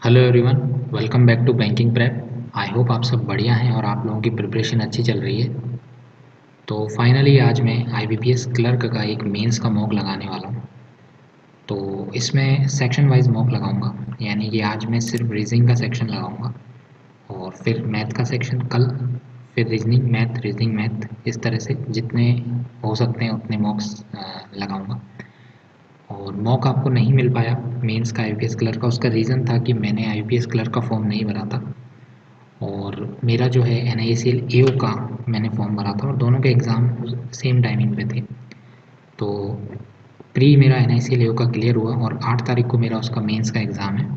Hello everyone, welcome back to banking prep. I hope आप सब बढ़िया हैं और आप लोगों की प्रिपरेशन अच्छी चल रही है। तो फाइनली आज मैं आईबीपीएस क्लर्क का एक मेंस का मॉक लगाने वाला हूँ। तो इसमें सेक्शन वाइज मॉक लगाऊंगा, यानी कि आज मैं सिर्फ रीजनिंग का सेक्शन लगाऊंगा और फिर मैथ का सेक्शन कल, फिर रीजनिंग मैथ, इस तरह से जितने हो सकते हैं उतने मॉक्स लगाऊंगा। और मॉक आपको नहीं मिल पाया मेंस का आईबीपीएस क्लर्क का, उसका रीज़न था कि मैंने आईबीपीएस क्लर्क का फॉर्म नहीं भरा था और मेरा जो है NICL AO का मैंने फॉर्म भरा था और दोनों के एग्ज़ाम सेम टाइमिंग पे थे। तो प्री मेरा NICL AO का क्लियर हुआ और 8 तारीख को मेरा उसका मेंस का एग्ज़ाम है।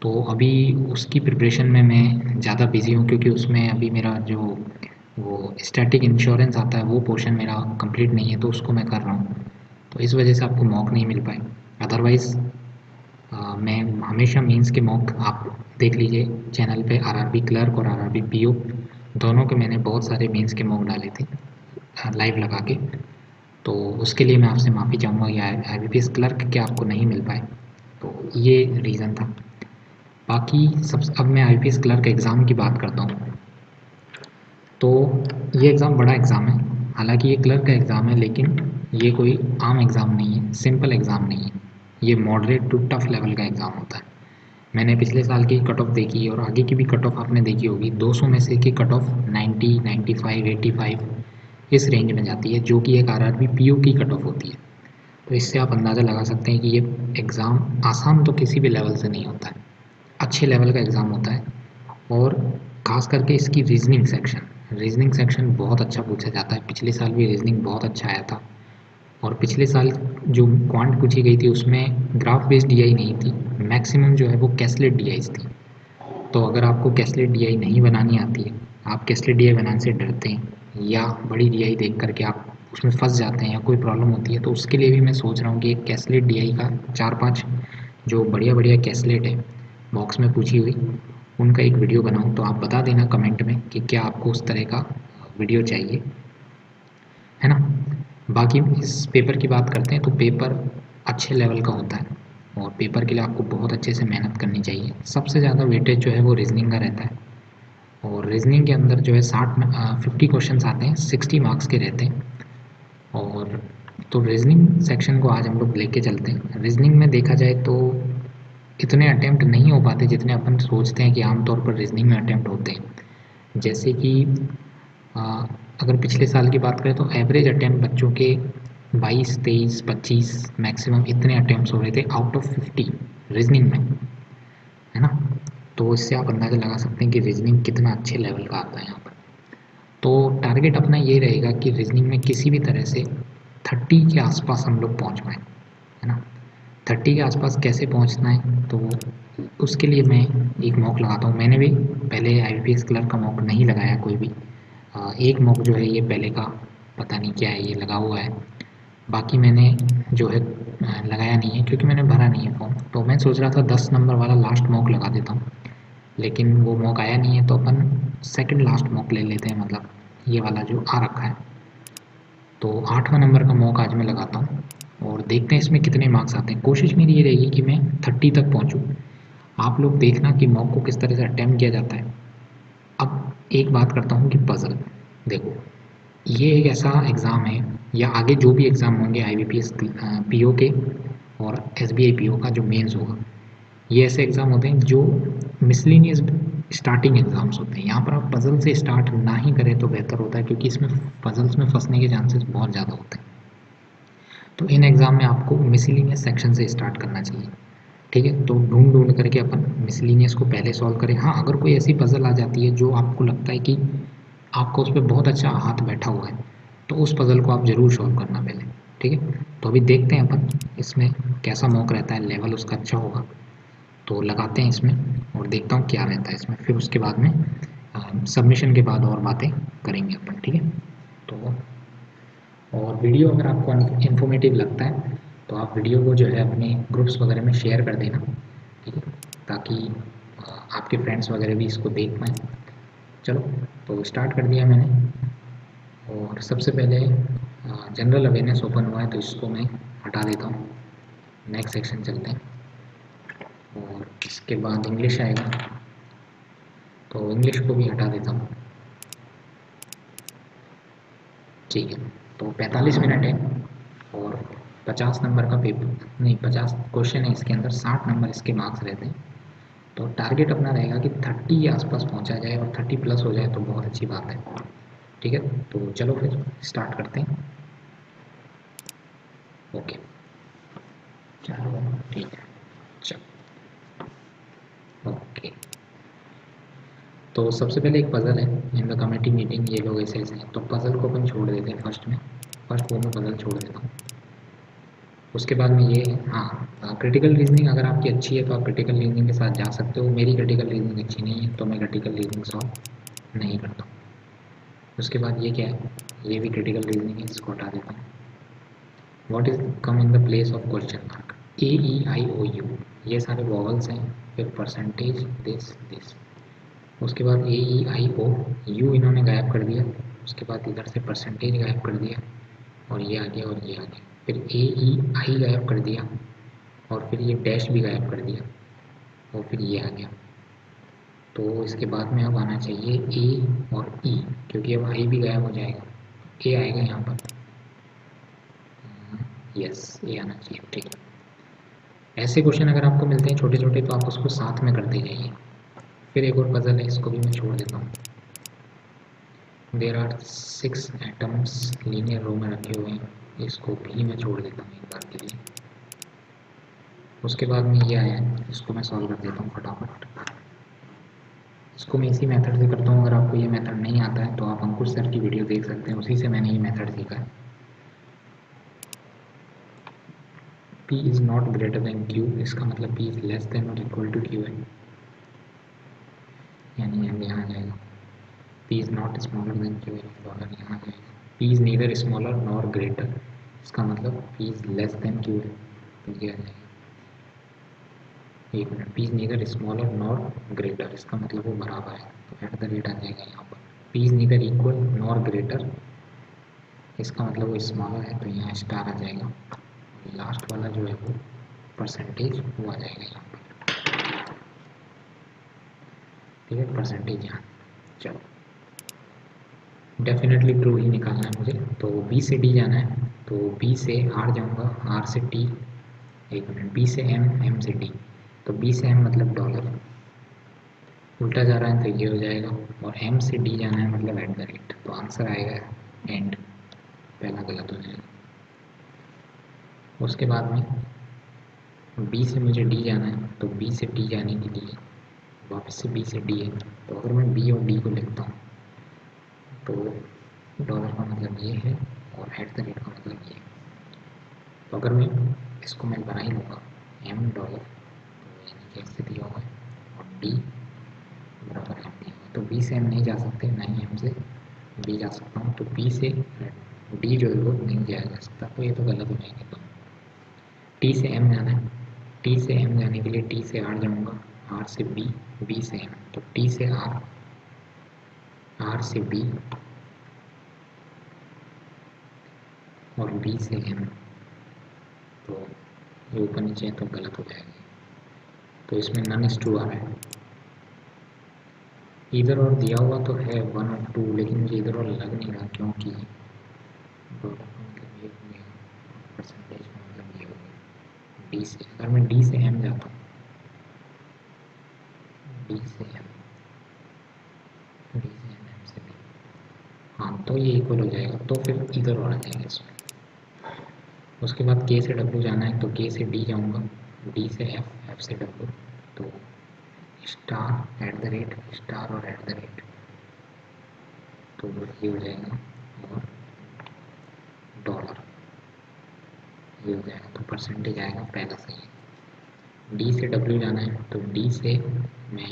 तो अभी उसकी प्रिपरेशन में मैं ज़्यादा बिज़ी हूँ, क्योंकि उसमें अभी मेरा जो वो स्टैटिक इंश्योरेंस आता है वो पोर्शन मेरा कंप्लीट नहीं है, तो उसको मैं कर रहा हूँ। तो इस वजह से आपको मॉक नहीं मिल पाए। अदरवाइज़ मैं हमेशा मेंस के मॉक आप देख लीजिए चैनल पे, आरआरबी क्लर्क और आरआरबी पीओ दोनों के मैंने बहुत सारे मेंस के मॉक डाले थे लाइव लगा के। तो उसके लिए मैं आपसे माफ़ी चाहूँगा कि आईबीपीएस क्लर्क के आपको नहीं मिल पाए, तो ये रीज़न था। बाकी सब अब मैं आईबीपीएस क्लर्क एग्ज़ाम की बात करता हूँ। तो ये एग्ज़ाम बड़ा एग्ज़ाम है, हालांकि ये क्लर्क का एग्ज़ाम है, लेकिन ये कोई आम एग्ज़ाम नहीं है, सिंपल एग्ज़ाम नहीं है। ये मॉडरेट टू टफ लेवल का एग्ज़ाम होता है। मैंने पिछले साल की कट ऑफ देखी और आगे की भी कट ऑफ आपने देखी होगी। 200 में से की कट ऑफ 90, 95, 85 इस रेंज में जाती है, जो कि एक आरआरबी पीओ की कट ऑफ होती है। तो इससे आप अंदाज़ा लगा सकते हैं कि ये एग्ज़ाम आसान तो किसी भी लेवल से नहीं होता है, अच्छे लेवल का एग्ज़ाम होता है। और ख़ास करके इसकी रीजनिंग सेक्शन बहुत अच्छा पूछा जाता है। पिछले साल भी रीजनिंग बहुत अच्छा आया था और पिछले साल जो क्वांट पूछी गई थी उसमें ग्राफ बेस्ड डीआई नहीं थी, मैक्सिमम जो है वो कैसलेट डीआईज थी। तो अगर आपको कैसलेट डीआई नहीं बनानी आती है, आप कैसलेट डीआई बनाने से डरते हैं या बड़ी डीआई देख करके आप उसमें फंस जाते हैं या कोई प्रॉब्लम होती है, तो उसके लिए भी मैं सोच रहा हूँ कि एक कैसलेट डीआई का 4-5 जो बढ़िया बढ़िया कैसलेट है बॉक्स में पूछी हुई, उनका एक वीडियो बनाऊँ। तो आप बता देना कमेंट में कि क्या आपको उस तरह का वीडियो चाहिए, है ना। बाकी इस पेपर की बात करते हैं तो पेपर अच्छे लेवल का होता है और पेपर के लिए आपको बहुत अच्छे से मेहनत करनी चाहिए। सबसे ज़्यादा वेटेज जो है वो रीजनिंग का रहता है और रीजनिंग के अंदर जो है 50 क्वेश्चन आते हैं, 60 मार्क्स के रहते हैं। और तो रीजनिंग सेक्शन को आज हम लोग लेके चलते हैं। रीजनिंग में देखा जाए तो इतने अटैम्प्ट नहीं हो पाते जितने अपन सोचते हैं कि आमतौर पर रीजनिंग में अटैम्प्ट होते हैं। जैसे कि अ, अगर पिछले साल की बात करें तो एवरेज अटैम्प्ट बच्चों के 22, 23, 25 मैक्सिमम इतने अटैम्प्ट्स हो रहे थे आउट ऑफ 50 रीजनिंग में, है ना। तो इससे आप अंदाज़ा लगा सकते हैं कि रीजनिंग कितना अच्छे लेवल का आता है यहाँ पर। तो टारगेट अपना ये रहेगा कि रीजनिंग में किसी भी तरह से 30 के आसपास हम लोग पहुँच पाएँ, है ना। 30 के आसपास कैसे पहुँचना है, तो उसके लिए मैं एक मॉक लगाता हूँ। मैंने भी पहले आईबीपीएस क्लर्क का मॉक नहीं लगाया कोई भी। एक मॉक जो है ये पहले का पता नहीं क्या है, ये लगा हुआ है। बाकी मैंने जो है लगाया नहीं है, क्योंकि मैंने भरा नहीं है फॉर्म। तो मैं सोच रहा था 10 नंबर वाला लास्ट मॉक लगा देता हूँ, लेकिन वो मॉक आया नहीं है, तो अपन सेकंड लास्ट मॉक ले लेते हैं, मतलब ये वाला जो आ रखा है। तो 8वां नंबर का मॉक आज मैं लगाता हूँ और देखते हैं इसमें कितने मार्क्स आते हैं। कोशिश मेरी ये रहेगी कि मैं 30 तक पहुँचूँ। आप लोग देखना कि मॉक को किस तरह से अटेम्प्ट किया जाता है। अब एक बात करता हूँ कि पज़ल देखो, ये एक ऐसा एग्ज़ाम है, या आगे जो भी एग्ज़ाम होंगे आईबीपीएस पीओ के और एसबीआई पीओ का जो मेंस होगा, ये ऐसे एग्ज़ाम होते हैं जो मिसलेनियस स्टार्टिंग एग्ज़ाम्स होते हैं। यहाँ पर आप पज़ल से स्टार्ट ना ही करें तो बेहतर होता है, क्योंकि इसमें पज़ल्स में फंसने के चांसेस बहुत ज़्यादा होते हैं। तो इन एग्ज़ाम में आपको मिसलेनियस सेक्शन से स्टार्ट करना चाहिए, ठीक है। तो ढूंढ ढूंढ करके अपन मिसलेनियस को पहले सॉल्व करें। हाँ, अगर कोई ऐसी पज़ल आ जाती है जो आपको लगता है कि आपका उस पर बहुत अच्छा हाथ बैठा हुआ है, तो उस पज़ल को आप ज़रूर सॉल्व करना पहले, ठीक है। तो अभी देखते हैं अपन इसमें कैसा मॉक रहता है, लेवल उसका अच्छा होगा तो लगाते हैं इसमें और देखता हूँ क्या रहता है इसमें। फिर उसके बाद में सबमिशन के बाद और बातें करेंगे अपन, ठीक है। तो और वीडियो अगर आपको इन्फॉर्मेटिव लगता है तो आप वीडियो को जो है अपने ग्रुप्स वगैरह में शेयर कर देना, ठीक है, ताकि आपके फ्रेंड्स वगैरह भी इसको देख पाएँ। चलो, तो स्टार्ट कर दिया मैंने और सबसे पहले जनरल अवेयरनेस ओपन हुआ है, तो इसको मैं हटा देता हूँ। नेक्स्ट सेक्शन चलते हैं और इसके बाद इंग्लिश आएगा, तो इंग्लिश को भी हटा देता हूँ। ठीक है, तो 45 मिनट है और 50 नंबर का पेपर, नहीं 50 क्वेश्चन है इसके अंदर, 60 नंबर इसके मार्क्स रहते हैं। तो टारगेट अपना रहेगा कि 30 के आसपास पहुंचा जाए और 30 प्लस हो जाए तो बहुत अच्छी बात है। ठीक है, तो चलो फिर स्टार्ट करते हैं। ओके, चलो ठीक है, चलो ओके। तो सबसे पहले एक पज़ल है, इन द कमेटी मीटिंग ये लोग ऐसे ऐसे हैं, तो पज़ल को अपन छोड़ देते हैं फर्स्ट में, फर्स्ट वो में पज़ल छोड़ देता हूँ। उसके बाद में ये है, हाँ क्रिटिकल रीजनिंग अगर आपकी अच्छी है तो आप क्रिटिकल रीजनिंग के साथ जा सकते हो। मेरी क्रिटिकल रीजनिंग अच्छी नहीं है तो मैं क्रिटिकल रीजनिंग सॉल्व नहीं करता हूँ। उसके बाद ये क्या है, ये भी क्रिटिकल रीजनिंग है, इसको हटा देता हूँ। What is come in the place of question mark, A E I O U, ये सारे वॉवल्स हैं। फिर परसेंटेज दिस दिस, उसके बाद ए ई आई ओ यू इन्होंने गायब कर दिया, उसके बाद इधर से परसेंटेज गायब कर दिया और ये आ गया और ये आ गया। फिर ए ई आई गायब कर दिया और फिर ये डैश भी गायब कर दिया और फिर ये आ गया। तो इसके बाद में अब आना चाहिए ए और ई, क्योंकि अब आई भी गायब हो जाएगा, ए आएगा यहाँ पर। यस, ए आना चाहिए। ठीक है, ऐसे क्वेश्चन अगर आपको मिलते हैं छोटे छोटे तो आप उसको साथ में करते जाइए। फिर एक और पजल है, इसको भी मैं छोड़ देता हूँ। देर आर 6 एटम्स लीनियर रो में रखे हुए हैं, इसको भी मैं छोड़ देता हूँ एक बार के लिए। उसके बाद में ये आया है, इसको मैं सॉल्व कर देता हूँ फटाफट। इसको मैं इसी मेथड से करता हूँ, अगर आपको ये मेथड नहीं आता है तो आप अंकुश सर की वीडियो देख सकते हैं, उसी से मैंने ये मेथड सीखा है। P is not greater than Q, इसका मतलब P इज़ लेस देन और इक्वल टू Q है, यानी हम यहाँ आ जाएगा P is not smaller than Q, dollar यहाँ आ जाएगा। P is neither smaller nor greater, इसका मतलब P is less than Q है, तो ये आ जाएगा। एक minute, P is neither smaller nor greater, इसका मतलब वो बराबर है, तो एट द रेट आ जाएगा यहाँ पर। P is neither equal nor greater, इसका मतलब वो स्मॉलर है, तो यहाँ स्टार आ जाएगा। लास्ट वाला जो है वो परसेंटेज वो आ जाएगा यहाँ पर। ठीक है, परसेंटेज यहाँ। चलो, डेफिनेटली ट्रू ही निकालना है मुझे, तो बी से डी जाना है, तो बी से आर जाऊँगा, आर से टी, एक मिनट, बी से एम, एम से डी, तो बी से एम मतलब डॉलर, उल्टा जा रहा है तो ये हो जाएगा, और एम से डी जाना है मतलब एट द रेट, तो आंसर आएगा एंड, पहला गलत हो जाएगा। उसके बाद में बी से मुझे डी जाना है, तो बी से डी जाने के लिए वापस से बी से डी है, तो अगर मैं बी और डी को लिखता हूँ तो डॉलर का मतलब ये है और एट द रेट का मतलब ये है। तो अगर मैं इसको मैं बना ही लूँगा एम डॉलर, तो यानी कि ऐसे दिया हुआ है और डी बराबर एम दिया हुआ है, तो बी से एम नहीं जा सकते, ना ही एम से डी जा सकता हूँ, तो बी से डी जो है वो नहीं जाया जा सकता, तो ये तो गलत हो जाएंगे। तो टी से एम जाना है, टी से एम जाने के लिए टी से आर जाऊँगा, आर से बी, बी से एम, तो टी से आर, आर से बी और बी से एम, तो ये ऊपर नीचे है तो गलत हो जाएगा, तो इसमें नन इज ट्रू आ रहा है। इधर और दिया हुआ तो है 1 और 2, लेकिन मुझे इधर और लग नहीं रहा, क्योंकि डॉलर का मतलब ये हो गया, परसेंटेज का मतलब ये हो गया। डी से अगर मैं डी से एम जाता हूँ, डी से एम, डी से एम, एम से डी, हाँ तो ये इक्वल हो जाएगा, तो फिर इधर और आ जाएगा इसमें। उसके बाद के से डब्ल्यू जाना है, तो के से डी जाऊँगा, डी से एफ, एफ से डब्ल्यू, तो star at the rate, star और एट द रेट, तो ये हो जाएगा और डॉलर ये हो जाएगा, तो परसेंटेज आएगा पहला सही है। डी से डब्ल्यू जाना है, तो डी से मैं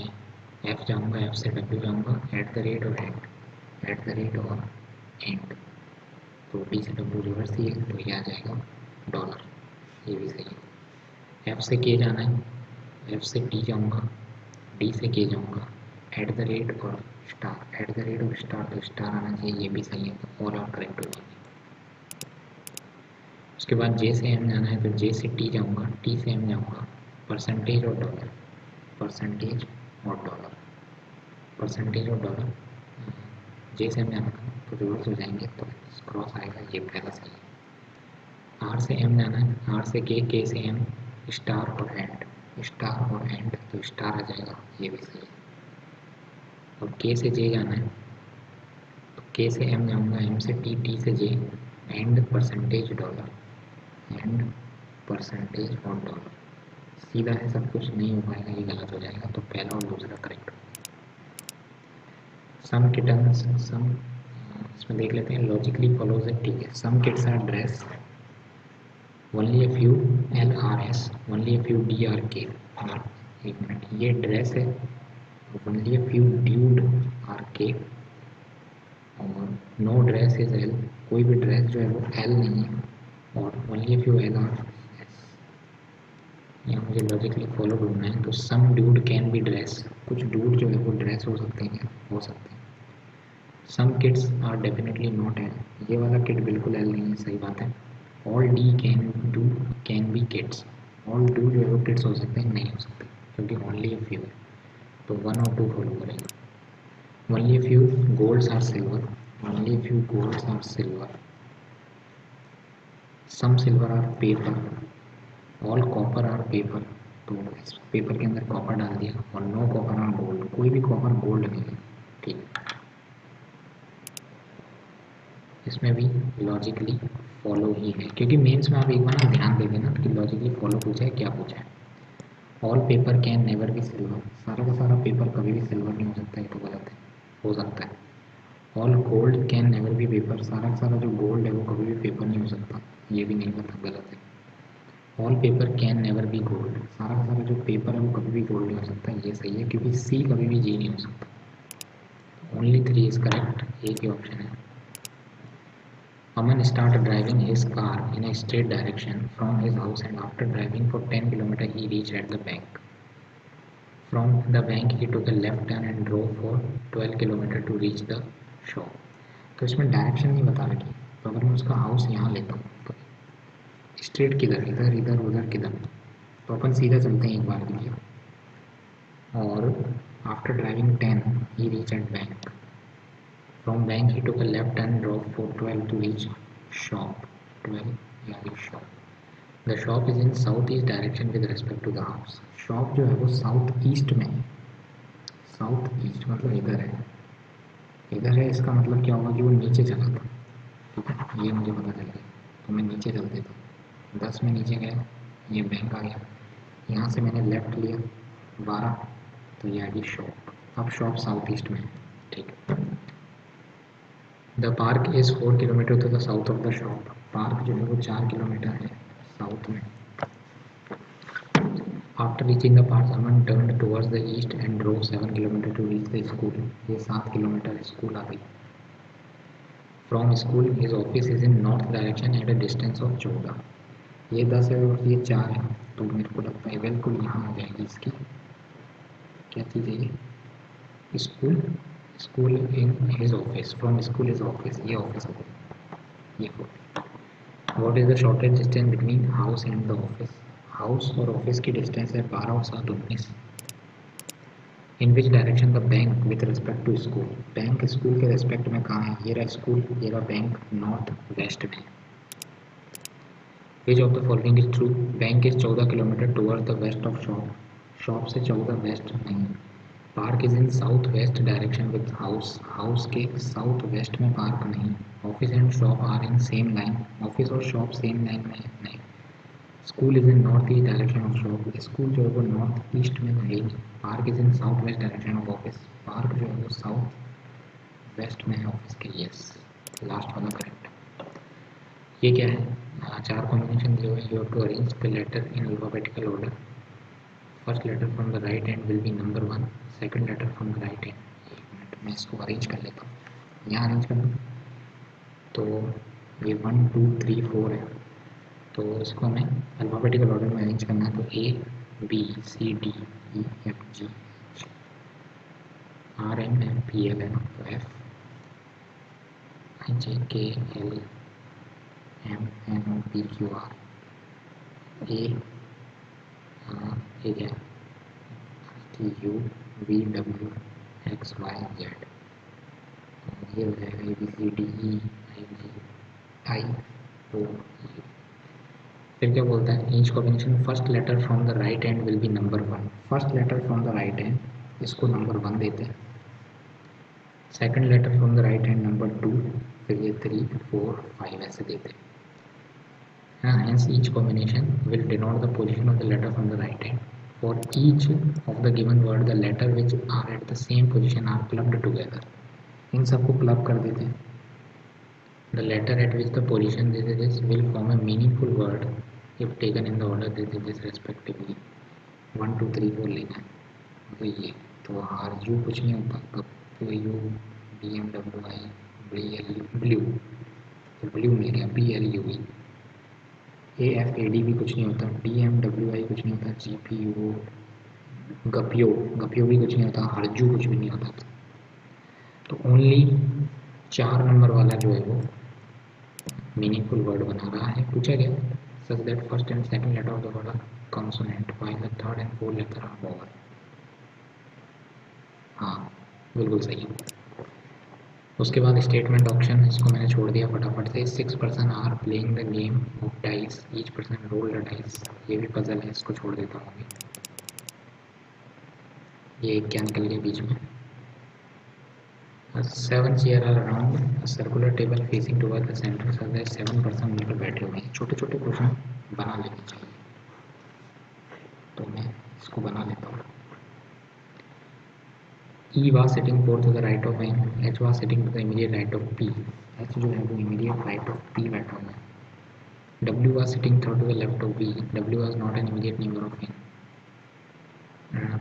एफ जाऊँगा, एफ से डब्ल्यू जाऊँगा, एट द रेट और एट द रेट और एंड, तो डी से डब्ल्यू रिवर्स दिए तो ये आ जाएगा डॉलर, ये भी सही है। एफ से के जाना है, एफ से डी जाऊँगा, डी से के जाऊँगा, एट द रेट और स्टार, एट द रेट और स्टार, तो स्टार आना चाहिए, ये भी सही है, तो ऑल आर करेक्ट हो जाएंगे। उसके बाद जे से एम जाना है, तो जे से टी जाऊँगा, टी से एम जाऊँगा, परसेंटेज और डॉलर, परसेंटेज और डॉलर, परसेंटेज और डॉलर जे से एम जाना है तो रिवर्स हो जाएंगे तो क्रॉस आएगा, ये पहला सही है। आर से एम जाना है, आर से के से एम, स्टार और एंड, स्टार और एंड तो स्टार आ जाएगा, ये भी सही है। और के से जे जाना है तो के से एम जाऊँगा, एम से टी, टी से J, and percentage dollar, and percentage और डॉलर। सीधा है सब कुछ, नहीं हो पाएगा, ये गलत हो जाएगा, तो पहला और दूसरा करेक्ट। सम किटन्स, सम इसमें देख लेते हैं, लॉजिकली फॉलोज इट, ठीक है। Some kids are dress, only a few L are S, only a few D are K. एक मिनट, ये ड्रेस है, only a few dude are K, और नो ड्रेस इज एल, कोई भी ड्रेस जो है वो एल नहीं है, और only a few L are S. यहाँ मुझे लॉजिकली फॉलो ढूंढना है, तो सम ड्यूड कैन बी ड्रेस, कुछ ड्यूड जो है वो ड्रेस हो सकते हैं, हो सकते हैं। Some kids are definitely not L, ये वाला किड बिल्कुल एल नहीं है, सही बात है। All D can do can be kids, all do जो है वो किड्स हो सकते हैं, नहीं हो सकते, क्योंकि ओनली ए फ्यू है, तो 1 और 2 फॉलो करेंगे। Only a few golds are silver, only a few golds are silver. Some silver are paper, all copper are paper, तो इस पेपर के अंदर कॉपर डाल दिया, और नो कॉपर आर गोल्ड, कोई भी कॉपर गोल्ड नहीं है, ठीक। इसमें भी लॉजिकली फॉलो ही है, क्योंकि मेंस में आप एक बार ध्यान दे देना कि लॉजिकली फॉलो पूछा है, क्या पूछा है। All paper can never be silver, सारा का सारा पेपर कभी भी सिल्वर नहीं हो सकता, ये तो गलत है, हो सकता है। All gold can never be paper, सारा का सारा जो गोल्ड है वो कभी भी पेपर नहीं हो सकता, ये भी नहीं पता, गलत है। All paper can never be gold, सारा का सारा जो पेपर है वो कभी भी गोल्ड नहीं हो सकता, ये सही है, क्योंकि सी कभी भी जी नहीं हो सकता। ओनली 3 इज करेक्ट, एक ही ऑप्शन है। Aman started driving his car in a straight direction from his house, and after driving for 10 kilometers he reached at the bank. From the bank he took a left turn and drove for 12 kilometers to reach the shop. तो इसमें direction नहीं बता रखी, तो अगर मैं उसका house यहाँ लेता हूँ तो स्ट्रेट किधर, इधर इधर उधर किधर, तो अपन सीधा चलते हैं एक बार के लिए। और after driving 10 he reach at bank, from bank he took a left turn, drop for 12 to reach shop, 12 यानी shop. The shop is in south east direction with respect to the house, shop जो है वो south east में है, south east मतलब इधर है, इधर है, इसका मतलब क्या होगा कि वो नीचे चला था, ठीक है, ये मुझे पता चल गया, तो मैं नीचे चल देता हूँ। 10 में नीचे गया, ये बैंक आ गया, यहाँ से मैंने लेफ्ट लिया 12, तो ये आ गई शॉप। अब शॉप साउथ ईस्ट में है, ठीक है। The park is 4 kilometre to the south of the shop, park जो है वो 4 किलोमीटर है साउथ में। After reaching the park Aman turned towards the east and drove 7 kilometre to reach the school, ये 7 किलोमीटर स्कूल आ गई। From school his office is in north direction at a distance of 14, ये 10 है और ये 4 है, तो मेरे को लगता है बिल्कुल यहाँ आ जाएगी इसकी, क्या चीज़ है ये, school, school in his office, from school is office, ये ऑफिस हो गया, ये 4। What is the shortest distance between house and the office, house और ऑफिस की डिस्टेंस है 12 और 7 19। In which direction the bank with respect to school, bank school के respect में कहाँ है, ये रहा स्कूल, ये रहा बैंक, नॉर्थ वेस्ट में। Which of the following is true, bank is 14 kilometre toward the west of shop, shop से 14 वेस्ट नहीं। Park is in south west direction with house, house के साउथ वेस्ट में park नहीं। Office and shop are in same line, office और shop same line में नहीं। School is in north east direction of shop, school जो है वो north east में है ही। Park is in south west direction of office, park जो है वो साउथ वेस्ट में है ऑफिस के, यस, लास्ट वाला करेक्ट। ये क्या है, 4 कॉम्बिनेशन दिए हुए, you have to arrange the letter in alphabetical order, first letter from the right hand will be number 1, second letter from the right hand. एक मिनट मैं इसको अरेंज कर लेता हूँ, यहाँ अरेंज कर दूँ तो ये 1 2 3 4 है, तो इसको हमें अल्फ़ाबेटिकल ऑर्डर में अरेंज करना है, तो A B C D E F G H R N M P L N O F I J K L M N O P Q R A क्या कि U V W X Y Z, ये हो जाएगा A B C D E F G I O U। फिर क्या बोलता है, each combination first letter from the right hand will be number 1। First letter from the right hand, इसको number 1 देते हैं। Second letter from the right hand number 2, फिर ये 3 4 5 ऐसे देते हैं। Hence each combination will denote the position of the letter from the right hand. For each of the given word, the letter which are at the same position are clubbed together. इन सबको club कर देते हैं। The letter at which the position this will form a meaningful word if taken in the order this respectively। 1 2 3 4 लेना है, तो ये तो are you कुछ नहीं होता, तो U B M W I B L U blue, तो ब्लू मिल गया B L U E. A F A D भी कुछ नहीं होता, डी एम डब्ल्यू आई कुछ नहीं होता, जी पी यू गपियो गपियो भी कुछ नहीं होता, हरजू कुछ भी नहीं होता। तो ओनली 4 नंबर वाला जो है वो मीनिंगफुल वर्ड बना रहा है। पूछा गया such that first and second letter of the word are consonant while the third and fourth letter are vowel. हाँ बिल्कुल सही है। उसके बाद स्टेटमेंट ऑप्शन, इसको मैंने छोड़ दिया फटाफट से। 6 person are playing the game of dice, each person roll the dice, ये भी पजल है, इसको छोड़ देता हूँ अभी। ये क्या निकल गया बीच में। 7 chair are around circular table facing toward the centre, so that 7 person मिलकर बैठे हुए हैं। छोटे छोटे क्वेश्चन बना लेने चाहिए, तो मैं इसको बना लेता हूँ। E was sitting forth to the right of N, H was sitting to the immediate right of P। H जो है वो immediate right of P बैठा हुआ है। W was sitting third to the left of B, W was not an immediate neighbor of N।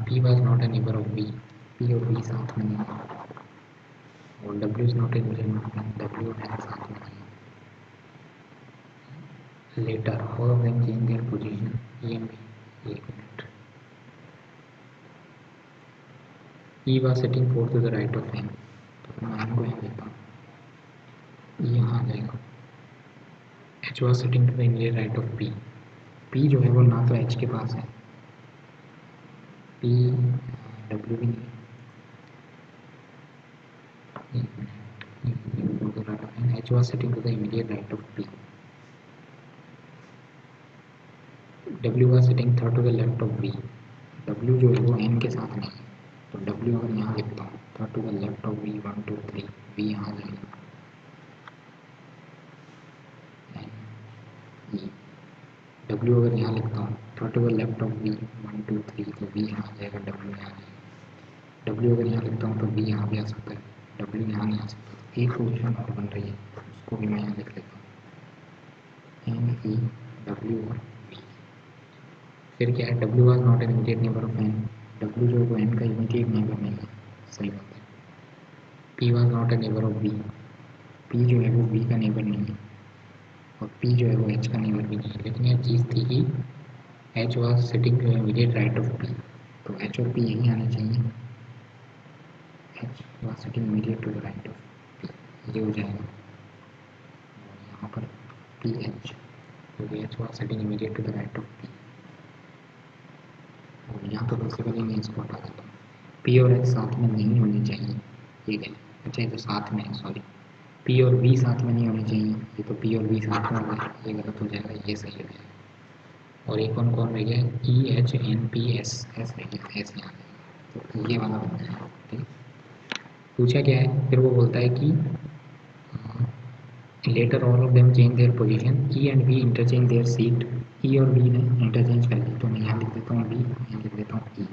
P was not a neighbor of B, P और B साथ में नहीं है, और W is not a immediate neighbor of N, W और N साथ में नहीं है। Later all of them change their position, E and B। एक minute, E was sitting forth to the right of N, तो मैं N को यहाँ लेता हूँ, E यहाँ आ जाएगा। H was sitting to the immediate right of P, P जो है वो ना तो H के पास है, P W भी नहीं, H was sitting to the immediate right of P, W was sitting third to the left of B, W जो है वो N के साथ नहीं है, तो W अगर यहाँ लिखता हूँ third to the left of B 1 2 3, B यहाँ जाएगा, W अगर यहाँ लिखता हूँ third to the left of B 1 2 3, तो B यहाँ आ जाएगा, W यहाँ आ जाएगा। W अगर यहाँ लिखता हूँ तो B यहाँ भी आ सकता है, W यहाँ नहीं आ सकता। एक पोजिशन और बन रही है, उसको भी मैं यहाँ लिख लेता हूँ, N E W और B। फिर क्या है, W was not an immediate neighbour of N, W जो है वो N का इमीडिएट नेबर नहीं है, सही बात है। P was not a neighbour of B, P जो है वो B का नेबर नहीं है, और P जो है वो H का नेबर भी नहीं है। लेकिन यह चीज़ थी कि H was sitting to immediate right of P, तो H और P यहीं आने चाहिए। H was sitting immediate to the right of P, ये हो जाएगा, और यहाँ पर PH, क्योंकि H was sitting immediate to the right of P, और यहाँ तो बेसिकली मैं इसको हटा देता हूँ। P और H साथ में नहीं होने चाहिए, ठीक है। अच्छा ये तो साथ में है, सॉरी, P और B साथ में नहीं होने चाहिए, ये तो P और B साथ में हो गया, ये गलत हो जाएगा, ये सही हो जाएगा। और एक कौन कौन रह गया, E H N P S, S रह गया, S यहाँ, तो ये वाला बनता है, ठीक। पूछा क्या है, फिर वो बोलता है कि letter all of them change their position, E and B interchange their seat, E और B ने इंटरचेंज कर ली, तो मैं यहाँ लिख देता हूँ B, यहाँ लिख देता हूँ E।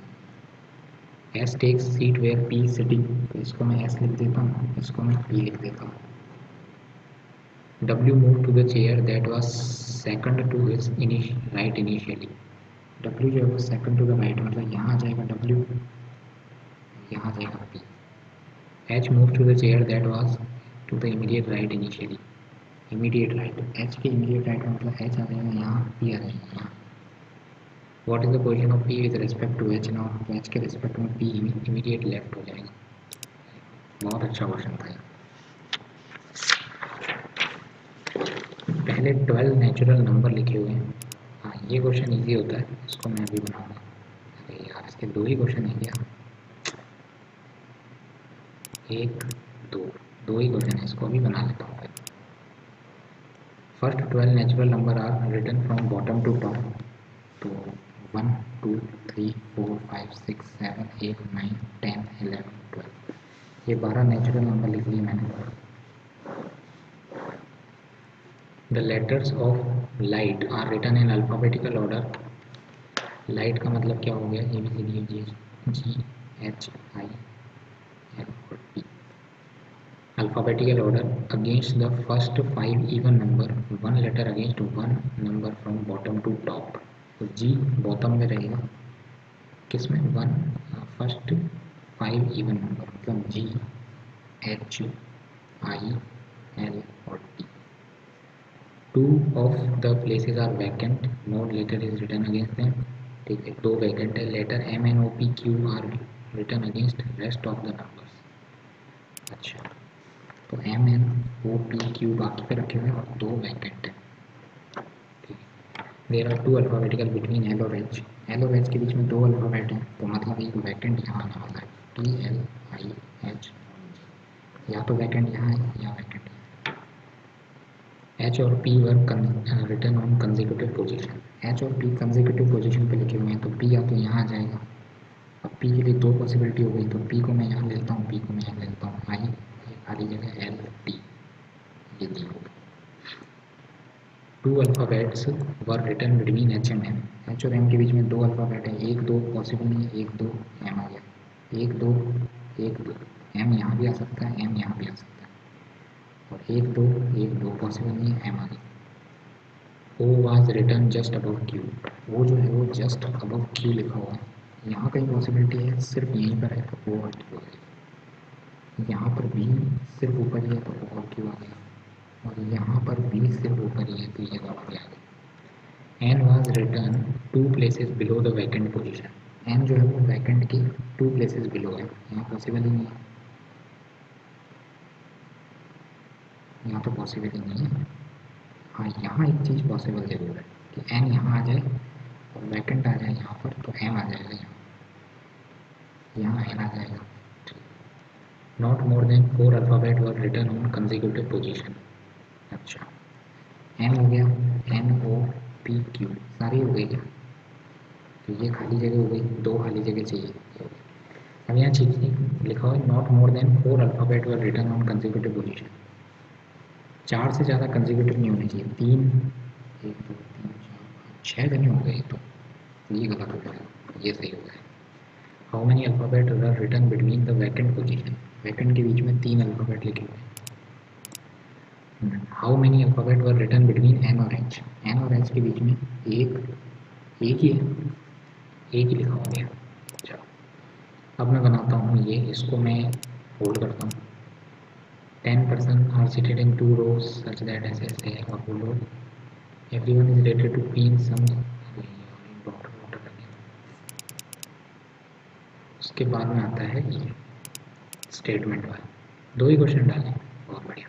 S takes seat where P sitting, तो इसको मैं S लिख देता हूँ, इसको मैं P लिख देता हूँ। W moved to the chair that was second to his right initially, W जो है वो सेकंड टू द राइट, मतलब यहाँ आ जाएगा W, यहाँ आ जाएगा P। H moved to the chair that was to the immediate right initially, immediate right, H के immediate right मतलब H आ जाएगा यहाँ, P आ जाएगा यहाँ। What is the position of P with respect to H now, तो H के respect में P immediate left हो जाएगा। बहुत अच्छा क्वेश्चन था। पहले 12 नेचुरल नंबर लिखे हुए हैं। हाँ ये क्वेश्चन इजी होता है, इसको मैं अभी बनाऊंगा। अरे यार इसके दो ही क्वेश्चन है क्या? एक दो, दो ही क्वेश्चन है, इसको भी बना लेता हूँ फिर। First 12 natural number are written from bottom to top, तो 1 2 3 4 5 6 7 8 9 10 11 12, ये 12 नेचुरल नंबर लिख लिए मैंने। The letters of light are written in alphabetical order. Light का मतलब क्या हो गया? A B C D E G H I L और T. Alphabetical order against the first 5 even number, one letter against one number from bottom to top. तो G bottom में रहेगा, किसमें? वन फर्स्ट 5 इवन नंबर, मतलब G H I L और T. Two of the places are vacant, no letter is written against them. ठीक है, दो vacant है, letter M N O P Q are written against rest of the numbers. अच्छा, तो M N O P Q बाकी पे रखे हुए हैं और दो वैकेंट है। ठीक है, there are two alphabetical between L और एच। एल और एच के बीच में दो अल्फ़ाबेट हैं, तो मतलब एक वैकेंट यहाँ आने वाला है, टी एल आई एच। या तो वैकेंट यहाँ है या वैकेंट है। एच और P were written on consecutive position. H और पी कंसेक्यूटिव पोजीशन पे लिखे हुए हैं, तो पी या तो यहाँ आ जाएगा। अब पी के लिए दो पॉसिबिलिटी हो गई, तो पी को मैं यहाँ ले लेता हूँ, पी को मैं यहाँ ले लेता हूँ, आई ये खाली जगह एल टी, ये दी होगी। Two alphabets were written between H and M. H और एम के बीच में दो अल्फ़ाबेट है, एक दो पॉसिबल नहीं है, एक दो एम आ गया, एक दो एक दो, एम यहाँ भी आ सकता है, एम यहाँ भी आ सकता है, और एक दो पॉसिबल नहीं है, एम आ गया। O was written just above Q। वो जो है वो जस्ट अबव Q लिखा हुआ है। यहाँ कहीं पॉसिबिलिटी है, सिर्फ यहीं पर है तो O और Q आ गया। यहाँ पर B सिर्फ ऊपर ही है तो O और Q आ गया, और यहाँ पर B सिर्फ ऊपर ही है तो ये दोनों भी आ गए। N was written two places below the vacant position. N जो है वो वैकेंट के टू प्लेसेस बिलो है, यहाँ पॉसिबल ही नहीं है, यहाँ तो पॉसिबल ही नहीं है। हाँ, यहाँ एक चीज़ पॉसिबल जरूर है कि N यहाँ आ जाए और वैकेंट आ जाए यहाँ पर, तो M आ जाएगा यहाँ एन आ जाएगा। Not more than four alphabet were written on consecutive position. अच्छा, एन हो गया, एन ओ पी क्यू सारी हो गई क्या? तो ये खाली जगह हो गई, दो खाली जगह चाहिए। अब यहाँ चीज़ लिखा हुआ है not more than four alphabet were written on consecutive position. चार से ज़्यादा कंसेक्यूटिव नहीं होने चाहिए, तीन, एक दो तीन चार पाँच छः जगह हो गए, तो ये गलत हो गया, ये सही हो गया। How many alphabet are written between the vacant position. Vacant के बीच में तीन अल्फ़ाबेट लिखे हुए हैं। How many alphabet were written between N और एच। एन और एच के बीच में एक ही है, एक ही लिखा हुआ गया। चलो, अब मैं बनाता हूँ ये, इसको मैं होल्ड करता हूँ। 10% are seated in two rows such that ऐसे ऐसे है, और वो लोग everyone is related to P in some. उसके बाद में आता है ये स्टेटमेंट वाला, दो ही क्वेश्चन डालें, बहुत बढ़िया।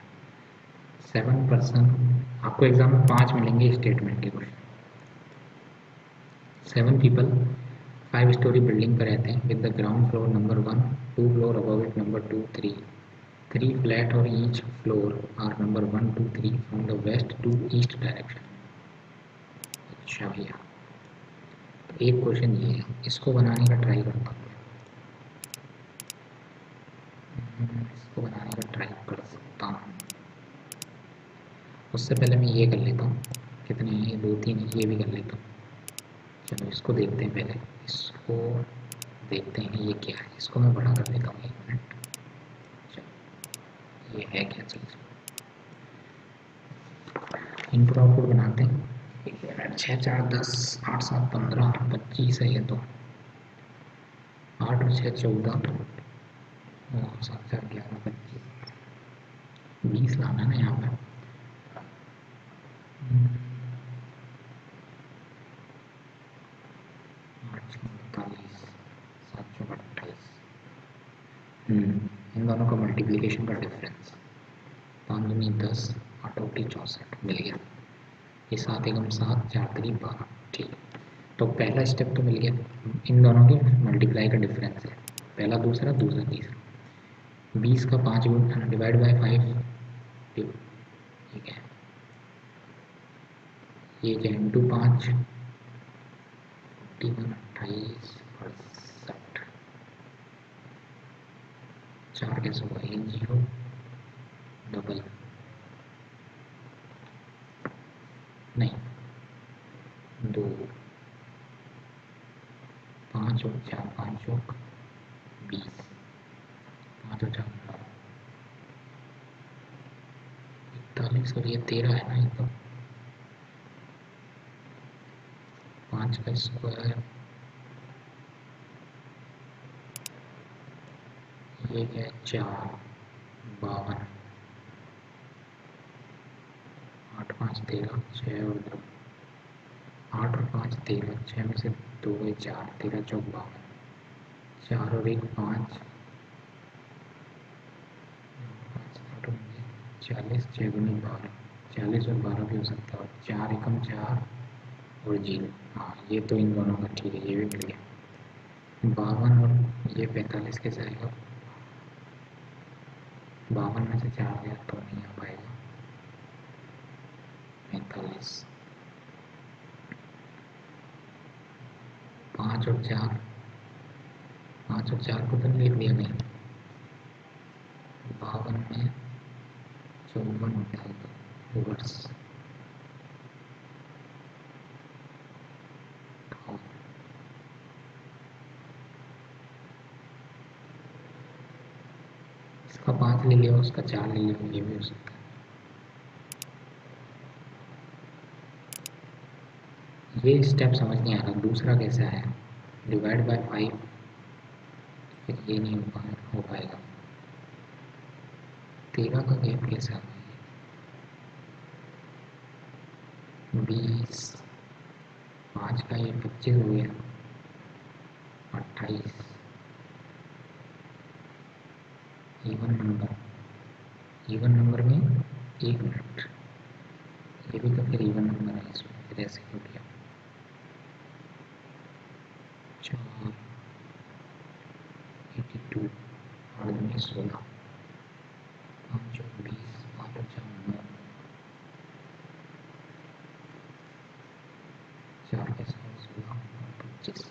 7%, आपको एग्जाम में 5 मिलेंगे स्टेटमेंट के क्वेश्चन। 7 पीपल 5 स्टोरी बिल्डिंग पर रहते हैं with the ground floor number 1, 2 floor above it number 2 3, 3 flat और each floor are number 1 2 3 from the west to east direction. अच्छा भैया, तो एक क्वेश्चन ये है, इसको बनाने का ट्राई करता हूँ। इसको बनाने का ट्राई कर सकता हूँ, उससे पहले मैं ये कर लेता हूँ। कितने हैं ये? 2 3, ये भी कर लेता हूँ। चलो इसको देखते हैं, पहले इसको देखते हैं ये क्या है। इसको मैं बड़ा कर देता हूँ, 1 मिनट। चलो ये है क्या चीज़, इनपुट आउटपुट बनाते हैं। 1 मिनट, 6 4 10 8 7 15 25 है ये तो, 8 और 6 14 और 7 4 11 25, 20 लाना है ना यहाँ पर। 8 48 7 28, इन दोनों का मल्टीप्लिकेशन का डिफरेंस, 5 दूनी 10 8 64 मिल गया। ये 7 एकम 7 4 3 12, ठीक है। तो पहला स्टेप तो मिल गया, इन दोनों के मल्टीप्लाई का डिफरेंस है, पहला दूसरा दूसरा तीसरा। 20 का 5 गुना डिवाइड बाई 5, ठीक है, ये क्या इंटू 5, 41, 28 और 60, 4 कैसे हुआ, 1 0 डबल नहीं 2, 5 और 4, 5 और 20, 5 और 4 41 और ये 13 है ना, ये तो 5 का स्क्वायर, ये क्या है 4, 52, 8 5 13, 6 और 2, 8 और 5 13, 6 में से 2 गए 4, 13 चौक 52, 4 और 1 5, 40, 6 दूनी 12, 40 और 12 भी हो सकता है, और 4 एकम 4 और 0, हाँ ये तो इन दोनों का ठीक है, ये भी मिल गया। 52 और ये 45 कैसे आएगा, 52 में से 4 गया तो नहीं आ पाएगा, 45, 5 और 4, 5 और 4 को तो लिख दिया नहीं, 52 में 54 होता है तो रिवर्स, इसका 5 ले लिया उसका 4 ले लिया, ये भी हो सकता है। ये स्टेप समझ नहीं आ रहा, दूसरा कैसा है, डिवाइड बाय 5, फिर ये नहीं हो पाएगा, 13 का गैप कैसे आ गया, 20, 5 का ये 25 हो गया, 28, इवन नंबर में 1 मिनट, ये भी तो फिर इवन नंबर है, इसमें फिर ऐसे हो गया, 4, 82, 8 दूनी 16, 5 और 20, 5 और 4 9, 4 का स्क्वायर 16 और 25,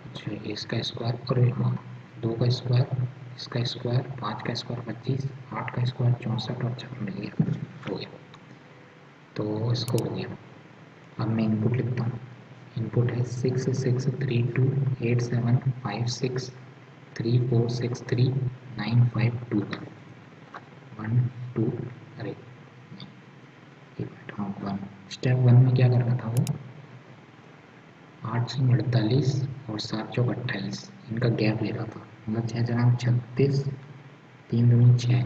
अच्छा इसका स्क्वायर और हाँ 2 का स्क्वायर, इसका स्क्वायर, 5 का स्क्वायर 25, 8 का स्क्वायर 64 और 4 मिल गया, हो गया, तो इसको हो गया। अब मैं इनपुट लिखता हूँ, इनपुट है 6632875634639521, 1 2, अरे नहीं, एक मिनट, हाँ 1, स्टेप 1 में क्या कर रहा था वो, 8 से 48 और 7 चौक 28, इनका गैप ले रहा था, मतलब 6 जनाब 36, 3 दूनी 6,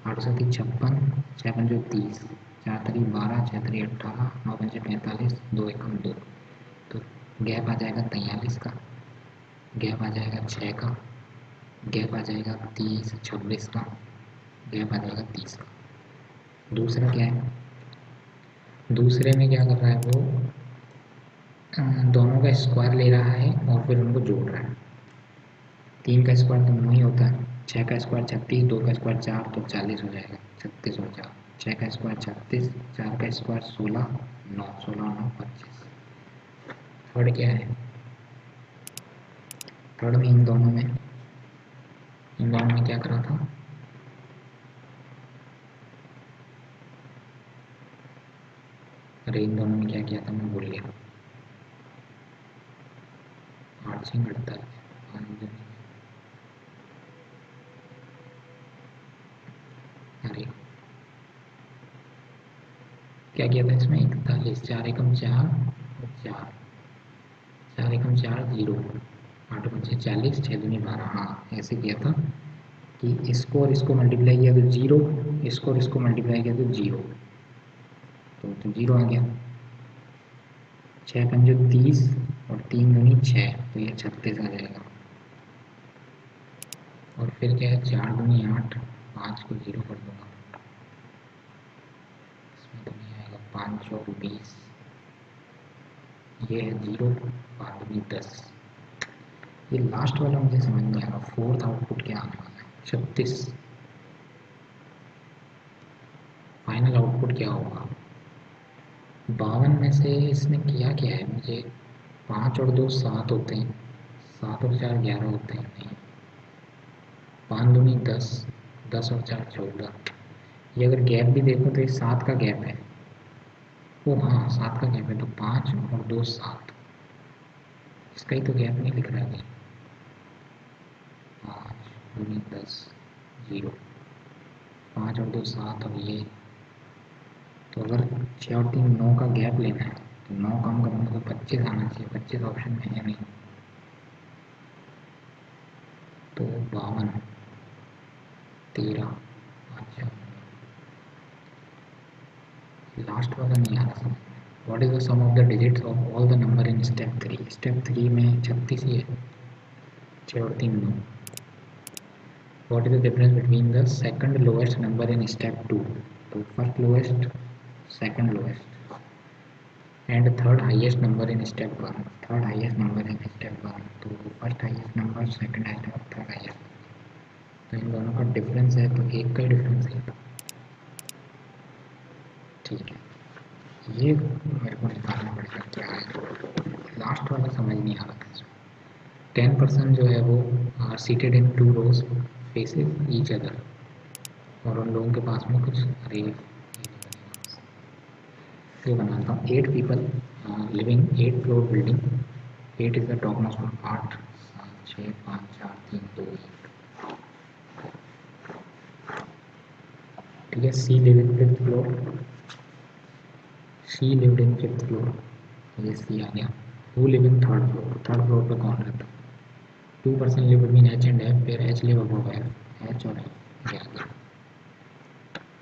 8 7 56, 6 पंजे 30, 4 तरी 12, 6 तरी 18, 9 पंजे 45, 2 एकम 2, तो गैप आ जाएगा 43 का, गैप आ जाएगा 6 का, गैप आ जाएगा 30 26 का, गैप आ जाएगा 30 का। दूसरा क्या है, दूसरे में क्या कर रहा है वो, दोनों का स्क्वायर ले रहा है और फिर उनको जोड़ रहा है, 3 का स्क्वायर तो 9 ही होता है, 6 का स्क्वायर 36, 2 का स्क्वायर 4 तो 40 हो जाएगा, 36 और 4, 6 का स्क्वायर 36, 4 का स्क्वायर 16, 9, 16 9 25। थर्ड क्या है, थर्ड में इन दोनों में क्या करा था, अरे इन दोनों में क्या किया था मैं भूल गया, 8 से 48, अरे क्या किया था इसमें, 41, 4 एकम 4 और 4, 4 एकम 4 0, 8 पंचे 40, 6 दूनी 12, हाँ ऐसे किया था कि इसको और इसको मल्टीप्लाई किया तो 0, इसको और इसको मल्टीप्लाई किया तो 0, तो 0 आ गया, 6 पंजे 30 और 3 दूनी 6, तो ये 36 आ जाएगा, और फिर क्या है 4 दूनी 8, 5 को 0 कर दूंगा, इसमें तो नहीं आएगा, 5 और 20, ये है 0, 5 दूनी 10। ये लास्ट वाला मुझे समझ नहीं आ रहा, फोर्थ आउटपुट क्या आने वाला है? 36। फाइनल आउटपुट क्या होगा? 52 में से इसने किया क्या है? मुझे 5 और 2 7 होते हैं, 7 और 4 11 होते हैं, नहीं, 5 दूनी 10, 10 और 4 14। ये अगर गैप भी देखो तो ये 7 का गैप है। ओ हाँ, 7 का गैप है, तो 5 और 2 7, इसका ही तो गैप नहीं लिख रहा है। 5 दूनी 10, 0, 5 और 2 7, और ये तो अगर 6 और 3 9 का गैप लेना है तो 9 कम करूँगा तो 25 आना चाहिए। 25 ऑप्शन में है नहीं, तो 52, 13। अच्छा, लास्ट वाला नहीं आ रहा समझ में। What is the sum of the digits of all the number in step 3? Step 3 में 36 ही है, 6 और 3 9। What is the difference between the second lowest number in step 2? तो first lowest, second lowest, and third highest number in step 1। Third highest number in step 1, तो first highest number, second highest number, third highest. तो इन दोनों का difference है, तो एक का ही डिफरेंस है। ठीक है, ये मेरे को निकालना पड़ेगा क्या है। लास्ट वाला समझ नहीं आ रहा था इसमें। 10% जो है वो are seated in 2 rows facing each other, और उन लोगों के पास में कुछ, अरे ये बनाता हूँ। 8 people living 8 floor building, 8 is the top most, 8 7 6 5 4 3 2 1। ठीक है, C live in 5th floor, she lived in 5th floor, ये सी आ गया। Who live in 3rd floor? 3rd floor पे कौन रहता है? 2% live between H and F, फिर H live above F, H और एफ, ये आ गया।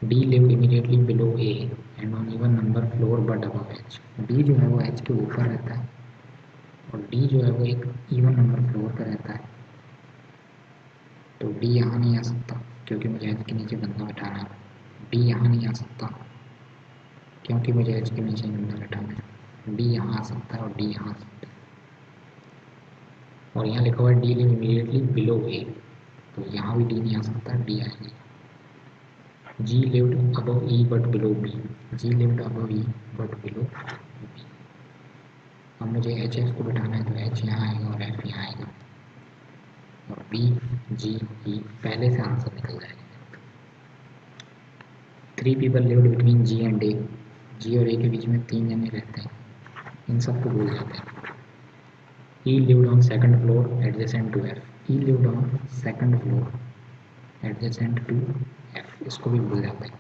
D lived immediately below A and on even number floor but above H. D जो है वो एच के ऊपर रहता है, और डी जो है वो एक इवन नंबर फ्लोर पर रहता है। तो डी यहाँ नहीं आ सकता क्योंकि मुझे एच के नीचे बंदा बैठाना है। डी यहाँ नहीं आ सकता क्योंकि मुझे एच के नीचे बंदा बैठाना है। डी यहाँ आ सकता है और डी यहाँ आ सकता है। और यहाँ लिखा हुआ है D live immediately below A, तो यहाँ भी डी नहीं आ सकता, डी आएगी। G lived above E but below B, G lived above E but below B. अब मुझे एच एफ को बिठाना है, तो एच यहाँ आएगा और एफ यहाँ आएगा, और बी जी ई पहले से आंसर निकल जाएगा। 3 people lived between G and A, G और ए के बीच में 3 जने रहते हैं, इन सबको भूल जाते हैं। E lived on second floor adjacent to F, E lived on second floor adjacent to F, इसको भी भूल जाते हैं।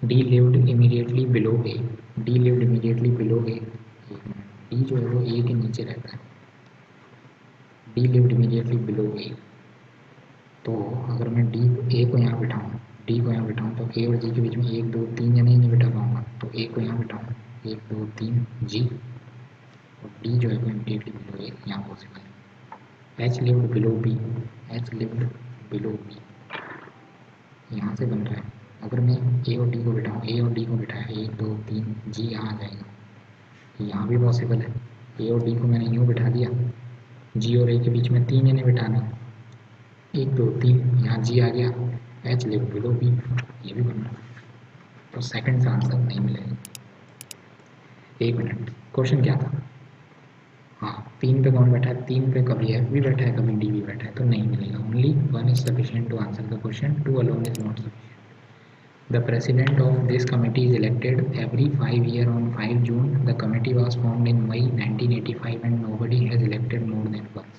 D lived immediately below A, D lived immediately below A, D जो है वो A के नीचे रहता है। D lived immediately below A, तो अगर मैं D A को यहाँ बिठाऊँ, D को यहाँ बिठाऊँ, तो A और G के बीच में 1 2 3 जने ही नहीं बिठा पाऊँगा, तो A को यहाँ बिठाऊँ, 1 2 3 G, और D जो है वो इमीडिएटली बिलो A यहाँ पॉसिबल है। H lived below B, H lived below B यहाँ से बन रहा है। अगर मैं ए और डी को बिठाऊँ, ए और डी को बिठाया 1 2 3 जी यहाँ आ जाएगा, यहाँ भी पॉसिबल है। ए और डी को मैंने यूँ बिठा दिया, जी और ए के बीच में 3 जने बिठाना, 1 2 3, यहाँ जी आ गया, एच लिव्ड बिलो बी, ये भी बन रहा है। तो सेकंड से आंसर नहीं मिलेगा। 1 मिनट, क्वेश्चन क्या था? हाँ, 3 पे कौन बैठा है? 3 पे कभी एफ भी बैठा है, कभी डी भी बैठा है, तो नहीं मिलेगा। Only 1 is sufficient to answer the question, 2 alone is not sufficient. The president of this committee is elected every 5 years on 5 June. The committee was formed in May 1985 and nobody has elected more than once.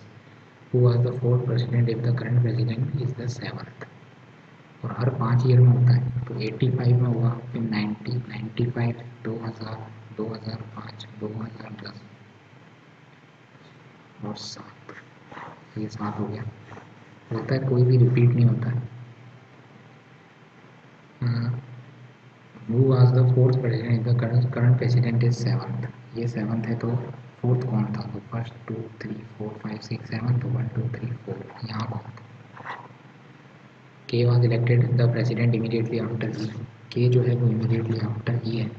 Who was the fourth president if the current president is the seventh? और हर 5 year में होता है, तो 85 में हुआ, फिर 90, 95, 2000, 2005, 2010 और 7, ये 7 हो गया। होता है, कोई भी रिपीट नहीं होता है। Who was the fourth president? The current president is seventh. ये seventh है, तो fourth कौन था? तो first 2 3 4 5 6 7, तो 1 2 3 4 यहाँ कौन था? K was elected the president immediately after E. K जो है वो immediately after E है।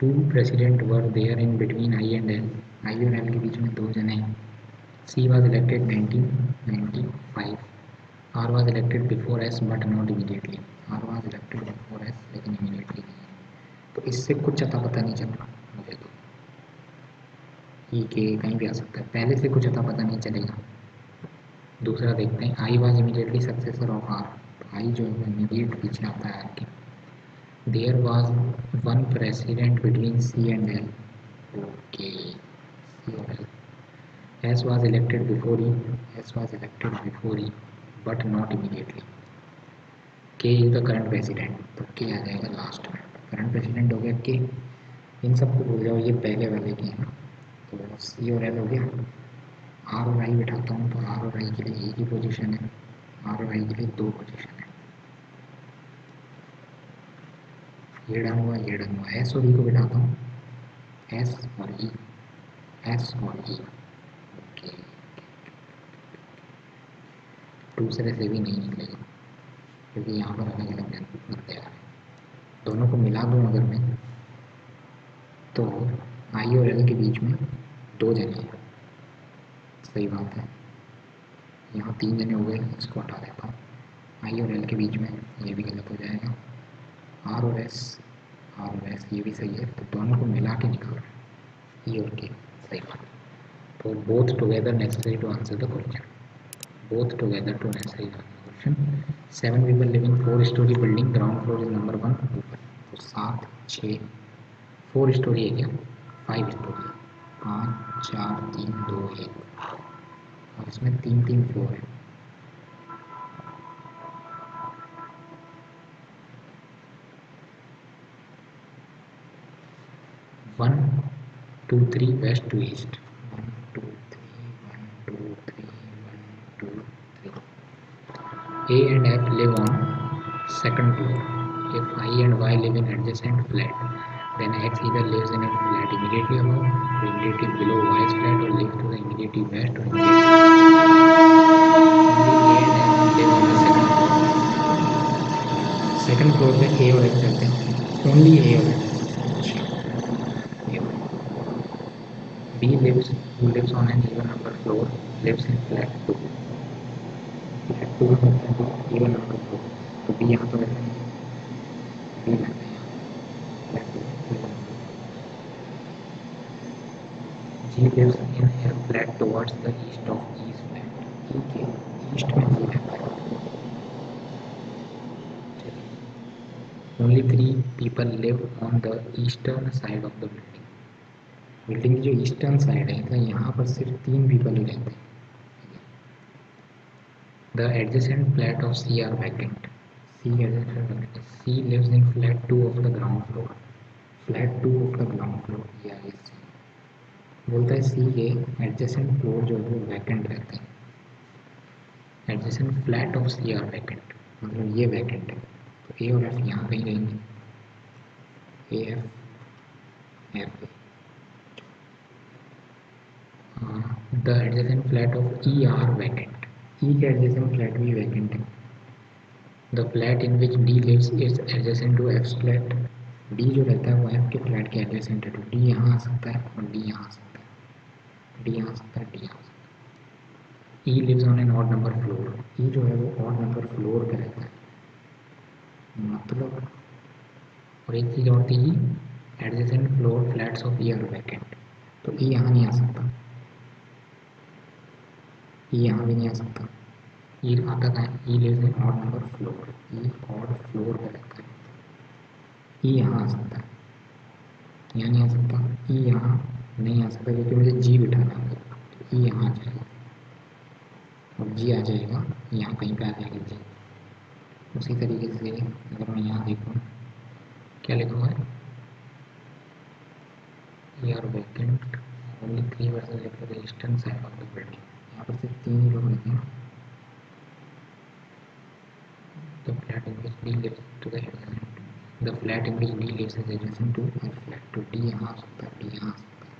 Two president were there in between I and L, I और एल के बीच में दो जने हैं. C was elected 1995. R was elected before S but not immediately. R was elected before S लेकिन इमीडिएटली नहीं. तो इससे कुछ अता पता नहीं चल रहा मुझे. तो ई के कहीं भी आ सकता है, पहले से कुछ अता पता नहीं चलेगा. दूसरा देखते हैं, I was immediately successor of R. तो आई जो है इमीडिएट पीछे आता है आर के. There was one president between C and L. Okay, C और L. S was elected before E. S was elected before E but not immediately. K is the current president. तो K आ जाएगा last में. Current president हो गया के. इन सबको भूल जाओ, ये पहले वाले के हैं. तो सी और एल हो गया. आर और आई बिठाता हूँ तो आर और आई के लिए एक ही पोजीशन है, आर और आई के लिए दो पोजीशन है. ये डन हुआ, ये डन हुआ. एस और ई को बिठाता हूँ, एस और ई, एस और ई. ओके, दूसरे से भी नहीं निकलेगा क्योंकि यहाँ पर अलग अलग बनते आ रहे हैं. दोनों को मिला दूँ अगर मैं, तो आई और एल के बीच में दो जने हैं. सही बात है, यहाँ तीन जने हो गए, इसको हटा देता हूँ. आई और एल के बीच में ये भी गलत हो जाएगा. आर और एस, आर और एस ये भी सही है. तो दोनों को मिला के निकाल रहे हैं, ई और के. सही बात. तो both together necessary to answer the question. Both together to necessary to answer question. 7 people live in 4-story building. Ground floor is number 1. ऊपर तो 7 6 4 स्टोरी है क्या? 5 स्टोरी. 5 4 3 2 1. और इसमें तीन तीन फ्लोर है. 1 2 3 waste to east. 1 2 3 1 2 3 1 2 3. A and F live on second floor. If I and Y live in adjacent flat, then X either lives in a flat immediately above or immediately below Y's flat, or lives to the immediately west or immediately east. Only A and F live on the second floor. Second floor पे A और F रहते हैं. Only A और F. B lives, who lives on an even number floor, lives in flat 2. Flat 2 में रहता है even number floor. तो B यहाँ तो रहता है, B रहता है यहाँ flat 2 even number. G lives in a flat towards the east of E's flat. E के ईस्ट में G रहता है. Only 3 people live on the eastern side of the building. Building की जो ईस्टर्न साइड है, तो यहाँ पर सिर्फ 3 पीपल ही रहते हैं. The adjacent flat of C are vacant. C adjacent, C lives in flat 2 of the ground floor. Flat 2 of the ground floor या सी. बोलता है सी के एडजेसेंट फ्लोर जो है वो वैकेंट रहते हैं. Adjacent flat of C are vacant मतलब ये वैकेंट है. तो ए और एफ यहाँ कहीं रहेंगे. A F F. The adjacent flat of E are vacant. E के एडजेसेंट फ्लैट भी वैकेंट है. The flat in which D lives is adjacent to F flat. D जो रहता है वो एफ के फ्लैट के एडजेसेंट है. तो डी यहाँ आ सकता है और डी यहाँ आ सकता है. डी यहाँ आ सकता है, डी यहाँ आ सकता है. E lives on an odd number floor. E जो है वो ऑड नंबर फ्लोर पे रहता है. मतलब और एक चीज़ और थी, adjacent floor flats of E are vacant. तो ई यहाँ नहीं आ सकता, ई यहाँ भी नहीं आ सकता. ई आता था, E lives in odd number floor. E odd floor पे रहता है. ई यहाँ आ सकता है, यहाँ नहीं आ सकता. ई यहाँ नहीं आ सकता क्योंकि मुझे जी बिठाना है. तो ई यहाँ आ जाएगा और जी आ जाएगा यहाँ कहीं पे आ जाएगा जी. उसी तरीके से अगर मैं यहाँ देखूँ क्या लिखा हुआ है, E are vacant only 3 versus live to the eastern side of the building. यहाँ पर सिर्फ 3 ही लोग रहते हैं. The flat in which D lives to the adjacent. The flat in which D lives is adjacent to F flat. तो D यहाँ आ सकता है, D यहाँ आ सकता है,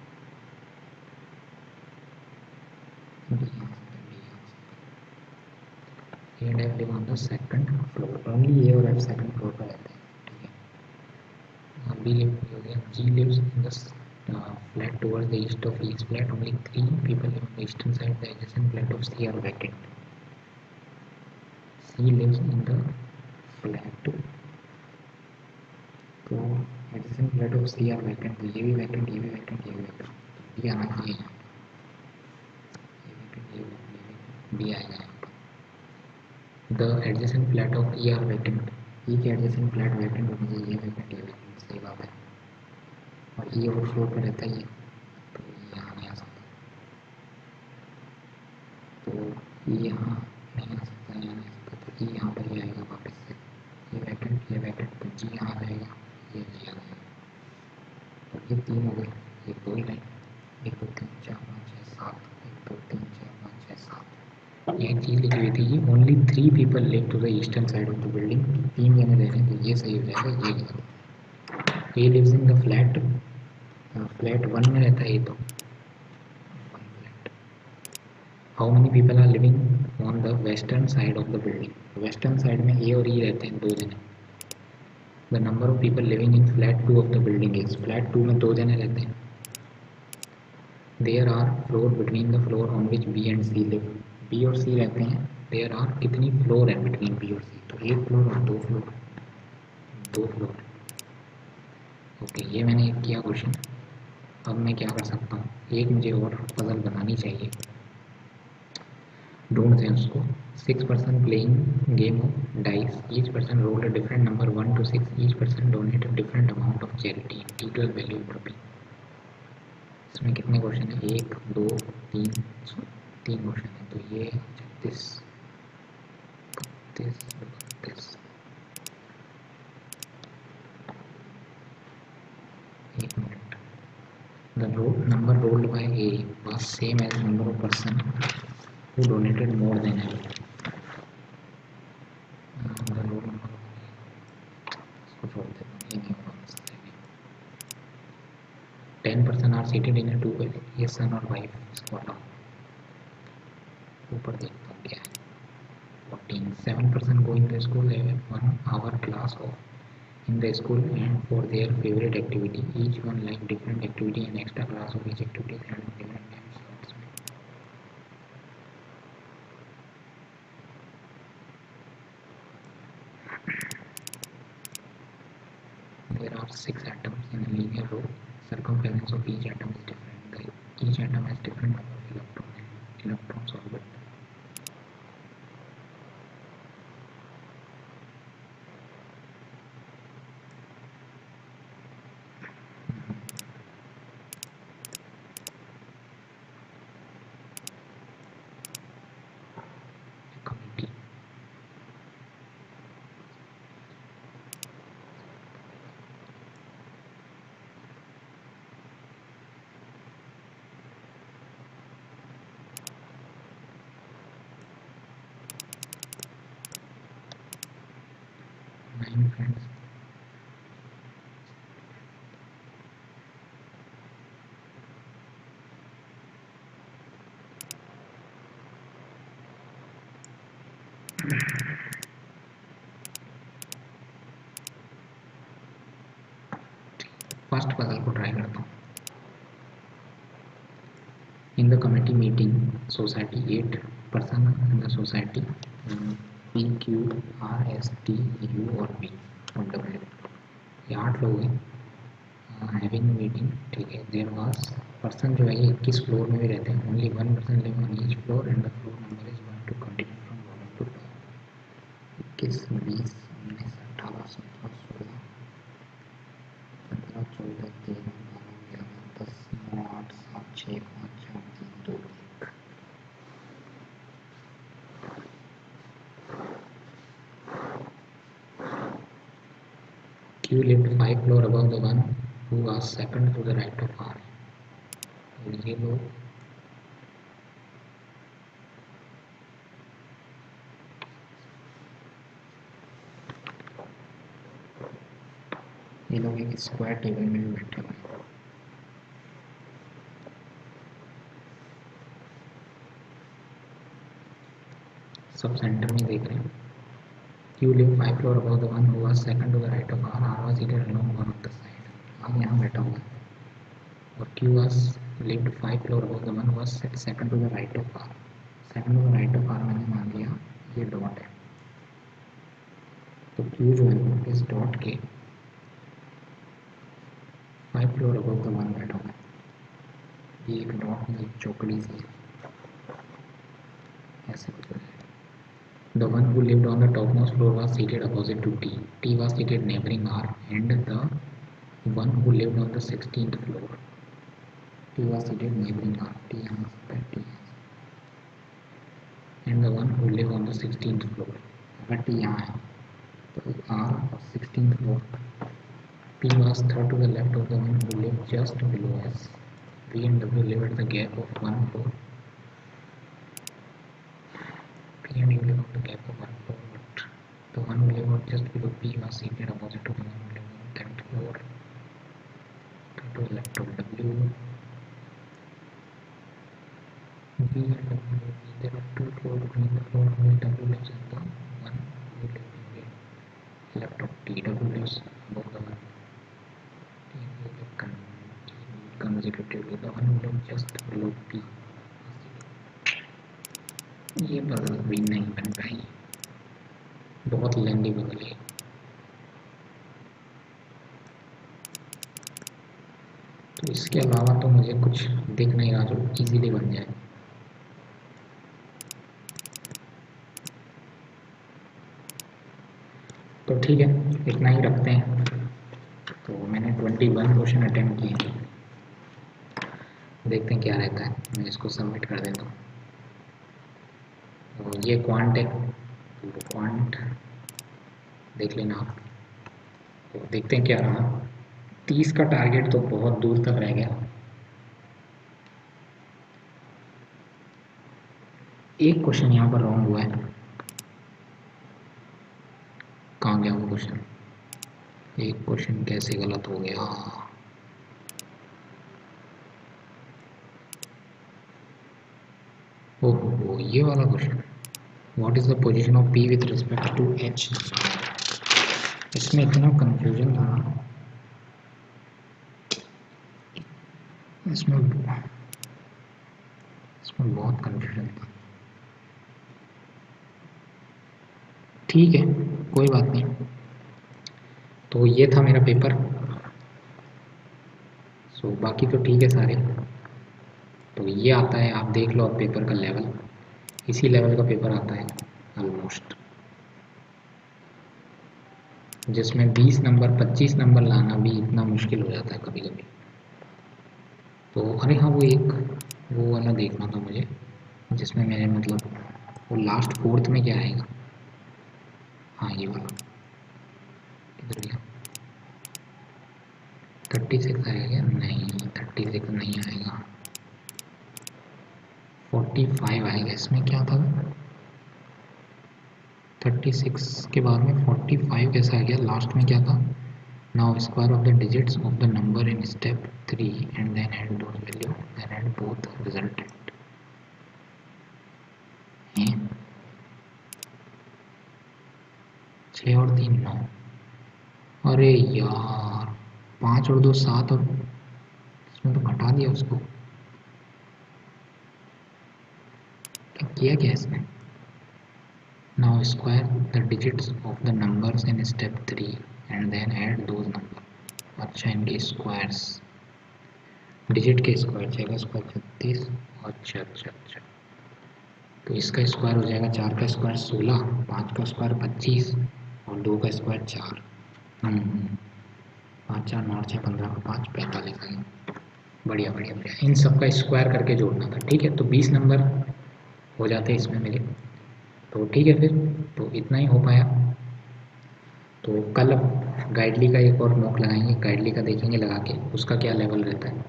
D यहाँ आ सकता है, D यहाँ आ सकता है. A and F live on the second floor. Only A और F second floor पर रहते हैं. ठीक है. बी लिव हो गया. G lives in the flat towards the east of each flat. Only 3 people live on the eastern side. The adjacent flat of C are vacant. C lives in the flat. तो adjacent flat of C are vacant. तो ये भी vacant, ये भी vacant, ये भी vacant. तो D आना चाहिए यहाँ पे. ये vacant, ये vacant, ये vacant. D आएगा यहाँ पर. The adjacent flat of E are vacant. E के adjacent flat vacant होने चाहिए. ये vacant, ये vacant. सही बात है. और E और फ्लोर पर रहता ही है. तो ये यहाँ नहीं आ सकता. तो ये यहाँ नहीं आ सकता, यहाँ नहीं आ सकता. तो E यहाँ पर ही आएगा वापस से. ये वैकेंट, ये वैकेंट. तो G यहाँ रहेगा, ये G आ जाएगा. तो ये 3 हो गए. ये 2 ही लाइन. 1 2 3 4 5 6 7. 1 2 3 4 5 6 7. ये चीज़ लिखी हुई थी कि only 3 people live to the eastern side of the building. 3 जने रह रहे हैं. तो ये सही हो जाएगा. ये गलत. A lives in the flat. Flat 1 में रहता है ये. तो how many people are living on the western side of the building. Western side में ए और ई रहते हैं 2 जने. The number of people living in flat 2 of the building is. Flat 2 में 2 जने रहते हैं. There are floor between the floor on which B and C live. B और सी रहते हैं. देयर आर कितनी फ्लोर है बिटवीन बी और सी. तो 1 फ्लोर और 2 फ्लोर. 2 फ्लोर. ओके, ये मैंने एक किया क्वेश्चन. अब मैं क्या कर सकता हूँ, एक मुझे और पजल बनानी चाहिए. ढूंढते हैं उसको. 6 person playing game of dice. Each person rolled a different number 1 to 6. Each person donated a different amount of charity. Total value of rupee. इसमें कितने क्वेश्चन है? 1 2 3 3 क्वेश्चन है. तो ये 36 32 32. एक minute. The number rolled by A was same as number of person who donated more than A. The roll number इसको छोड़ देता हूँ. ये नहीं होगा मसले में. 10 person are seated in a two way. ये सन और वाइफ. इसको हटाओ. ऊपर देखता हूँ क्या है. 14. 7 person go in the school. Have 1 hour class of in the school and for their favorite activity. Each one like different activity and extra class of each activity is held on different time slots. There are 6 atoms in a linear row. Circumference of each atom is different. Each atom has different number of electrons orbit. Committee. Nine friends. First puzzle को try करता हूँ. In the committee meeting, society 8 person in the society P Q R S T U और V और W. ये 8 लोग हैं. Having meeting. ठीक है. देयर वाज पर्सन जो है ये 21 फ्लोर में भी रहते हैं. Only 1 person live on each floor and the floor number is 1 to continue from bottom to top. 21 20 19 18 17 16 15 14 13 12 11 10 9 8 7 6 5 4 3 2 1. Q lived 5 floor above the one who was second to the right of R. और ये लोग एक square table में भी बैठे हुए हैं. Sub centre में देख रहे हैं. Q lived 5 floor above the one who was second to the right of R. R was seated along one of the side. R यहाँ बैठा हुआ है और Q was lived 5 floor above the one was second to the right of R. second to the right of R मैंने मान लिया ये dot है, तो Q जो है वो इस डॉट के 5 फ्लोर अबव द वन बैठा हुआ है। ये एक डॉट में एक चौकड़ी सी है, ऐसे कुछ हो जाएगा। The one who lived on the topmost floor was seated opposite to T. T was seated neighboring R, and the one who lived on the 16th floor, T was seated neighboring R. T यहाँ से T यहाँ से, and the one who lived on the 16th floor. अगर T यहाँ है तो R और 16th floor. P was third to the left of the one who lived just below S. P and W live at the gap of 1 floor. P and U live at the gap of 1 floor, but the one who lived just below P was seated opposite to the one who lived on that floor. To the left of W. V and W, there are 2 floors between the floor where W lives and the one who lives on the left of T. W lives above the one. T and U live consecutively. The one who lives just below P. ये puzzle भी नहीं बन पाई, बहुत लेंदी puzzle है। तो इसके अलावा तो मुझे कुछ दिख नहीं रहा जो इजीली बन जाए। तो ठीक है, इतना ही रखते हैं। तो मैंने 21 क्वेश्चन अटेम्प्ट किए, देखते हैं क्या रहता है। मैं इसको सबमिट कर देता हूँ। तो ये क्वांट है, तो क्वांट देख लेना आप। तो देखते हैं क्या रहा। 30 का टारगेट तो बहुत दूर तक रह गया। एक क्वेश्चन यहाँ पर रॉन्ग हुआ है, कहाँ गया वो क्वेश्चन? एक क्वेश्चन कैसे गलत हो गया? ओहो, ये वाला question, what is the position of P with respect to H? इसमें इतना कंफ्यूजन था, इसमें बहुत कंफ्यूजन था। ठीक है, कोई बात नहीं। तो ये था मेरा पेपर। सो बाकी तो ठीक है सारे। तो ये आता है, आप देख लो अब पेपर का लेवल, इसी लेवल का पेपर आता है ऑलमोस्ट, जिसमें 20 नंबर 25 नंबर लाना भी इतना मुश्किल हो जाता है कभी कभी। तो अरे हाँ, वो वाला देखना था मुझे, जिसमें मेरे मतलब वो लास्ट फोर्थ में क्या आएगा। हाँ, ये वाला किधर गया? 36 आएगा? नहीं, 36 नहीं आएगा, 45 आएगा। इसमें क्या था? 36 के बाद में 45 कैसा आ गया? लास्ट में क्या था? Now square of the digits of the number in step 3 and then add those value, then add both resultant. 6 और 3 9। अरे यार, 5 और 2 7, और इसमें तो घटा दिया उसको। क्या किया क्या इसने? Now square the digits of the numbers in step 3 and then add those number. अच्छा, इनके स्क्वायर्स, डिजिट के स्क्वायर, 6 का स्क्वायर 36। अच्छा अच्छा अच्छा, तो इसका स्क्वायर हो जाएगा 4 का स्क्वायर 16, 5 का स्क्वायर 25 और 2 का स्क्वायर 4। 5 4 9 6 15 का 5 45 आ गया। बढ़िया बढ़िया बढ़िया, इन सब का स्क्वायर करके जोड़ना था। ठीक है, तो 20 नंबर हो जाते हैं इसमें मेरे। तो ठीक है, फिर तो इतना ही हो पाया। तो कल अब गाइडली का एक और मॉक लगाएंगे, गाइडली का देखेंगे लगा के उसका क्या लेवल रहता है।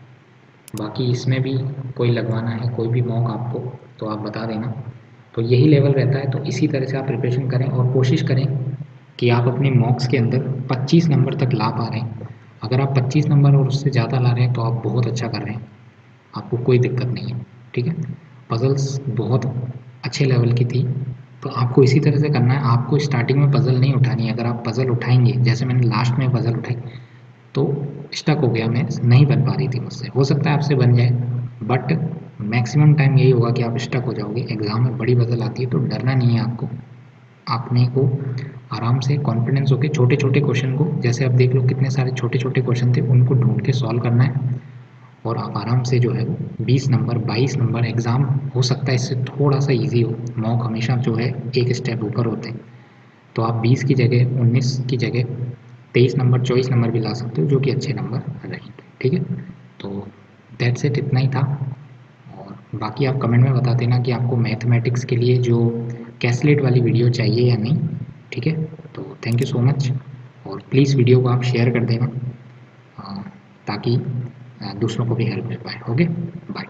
बाकी इसमें भी कोई लगवाना है, कोई भी मॉक आपको, तो आप बता देना। तो यही लेवल रहता है, तो इसी तरह से आप प्रिपरेशन करें और कोशिश करें कि आप अपने मॉक्स के अंदर 25 नंबर तक ला पा रहे हैं। अगर आप 25 नंबर और उससे ज़्यादा ला रहे हैं तो आप बहुत अच्छा कर रहे हैं, आपको कोई दिक्कत नहीं है। ठीक है, पज़ल्स बहुत अच्छे लेवल की थी, तो आपको इसी तरह से करना है। आपको स्टार्टिंग में पज़ल नहीं उठानी है। अगर आप पज़ल उठाएंगे, जैसे मैंने लास्ट में पज़ल उठाई, तो स्टक हो गया, मैं नहीं बन पा रही थी मुझसे। हो सकता है आपसे बन जाए, बट मैक्सिमम टाइम यही होगा कि आप स्टक हो जाओगे। एग्ज़ाम में बड़ी बदल आती है, तो डरना नहीं है आपको। आपने को आराम से कॉन्फिडेंस होकर छोटे छोटे क्वेश्चन को, जैसे आप देख लो कितने सारे छोटे छोटे क्वेश्चन थे, उनको ढूंढ के सॉल्व करना है और आप आराम से जो है वो 20 नंबर 22 नंबर, एग्ज़ाम हो सकता है इससे थोड़ा सा इजी हो, मॉक हमेशा जो है एक स्टेप ऊपर होते हैं, तो आप 20 की जगह 19 की जगह 23 नंबर 24 नंबर भी ला सकते हो, जो कि अच्छे नंबर रहेंगे। ठीक है, तो दैट्स इट, इतना ही था। और बाकी आप कमेंट में बता देना कि आपको मैथमेटिक्स के लिए जो कैसलेट वाली वीडियो चाहिए या नहीं। ठीक है, तो थैंक यू सो मच, और प्लीज़ वीडियो को आप शेयर कर देना ताकि दूसरों को भी हेल्प मिल पाए। Okay, bye.